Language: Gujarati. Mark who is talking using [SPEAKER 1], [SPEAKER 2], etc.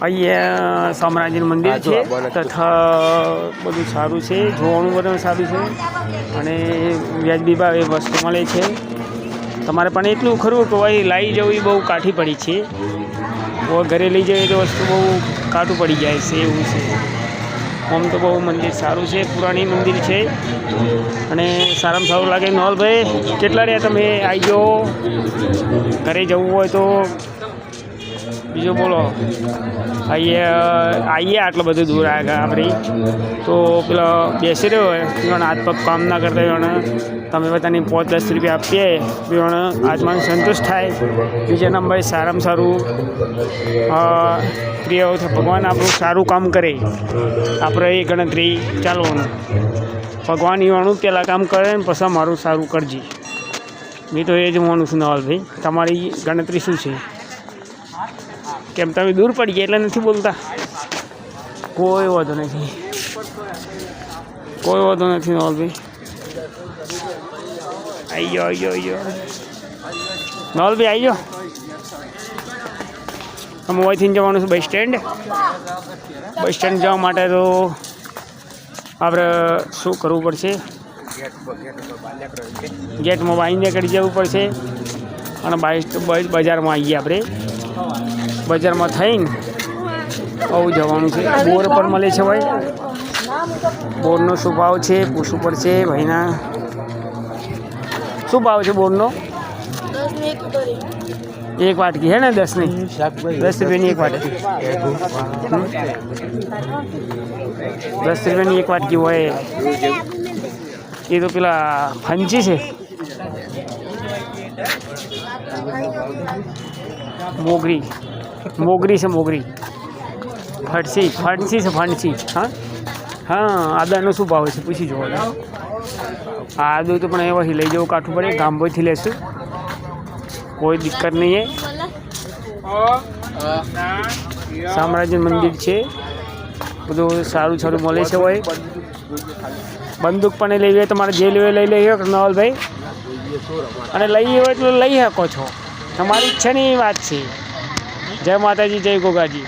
[SPEAKER 1] અહીંયા શામળાજીનું મંદિર છે તથા બધું સારું છે, જોવાનું બધું સારું છે અને વ્યાજબી ભાવે વસ્તુ મળે છે. તમારે પણ એટલું ખરું કે ભાઈ લાવી જવી બહુ કાઠી પડી છે. ઘરે લઈ જઈએ તો વસ્તુ બહુ કાઠું પડી જાય છે એવું છે. આમ તો બહુ મંદિર સારું છે, પુરાણી મંદિર છે અને સારામાં સારું લાગે. નોલભાઈ કેટલા રહ્યા તમે? આવી જાઓ, ઘરે જવું હોય તો બીજું બોલો. આવીએ આટલો બધો દૂર આવ્યા આપણે તો પેલા બેસી રહ્યો હોય એને હાથ પગ કામ ના કરતા હોય તમે બધાની 5-10 રૂપિયા આપીએ એને આત્માને સંતોષ થાય. બીજા નંબરે સારામાં સારું પ્રિય ભગવાન આપણું સારું કામ કરે, આપણે એ ગણતરી ચાલવાનું. ભગવાન એવાનું પહેલાં કામ કરે ને પછી મારું સારું કરજે. મેં તો એ જ માનું છું. નવાલભાઈ તમારી ગણતરી શું છે? કેમ તમે દૂર પડી ગયા એટલે નથી બોલતા? કોઈ વાંધો નથી, કોઈ વાંધો નથી નવાલભાઈ. આવી જાઓ, આવી જાઓ, આવી જાઓ નવાલભાઈ, આવી જાઓ. અમે અહીંથી જવાનું છે બસ સ્ટેન્ડ. બસ સ્ટેન્ડ જવા માટે તો આપણે શું કરવું પડશે? ગેટમાં બાઈને કરી જવું પડશે અને બજારમાં આવીએ આપણે. બજારમાં થઈને આવું જવાનું છે. બોર પર મળે છે ભાઈ. બોરનો શું ભાવ છે પૂછવું પડશે ભાઈના. શું ભાવ છે બોરનો? 1 વાટકી હે ને? 10 નહીં, 10 રૂપિયાની 1 વાટકી. 10 રૂપિયાની 1 વાટકી હોય એ તો પેલા ફંચી છે. મોગરી છે, મોગરી. ફણસી છે, ફણસી. હા હા. આદાનો શું ભાવ છે પૂછી જુઓ. આદુ તો પણ એવાથી લઈ જવું કાઠું પડે. ગામભોયથી લેશું, કોઈ દિક્કત નહીં. શામળાજી મંદિર છે, બધું સારું સારું મળે છે. હોય બંદૂક પણ લઈ હોય, તમારે જે લેવું લઈ લઈ નવલભાઈ, અને લઈ હોય તો લઈ શકો છો. તમારી ઈચ્છાની વાત છે. જય માતાજી, જય ગોગાજી.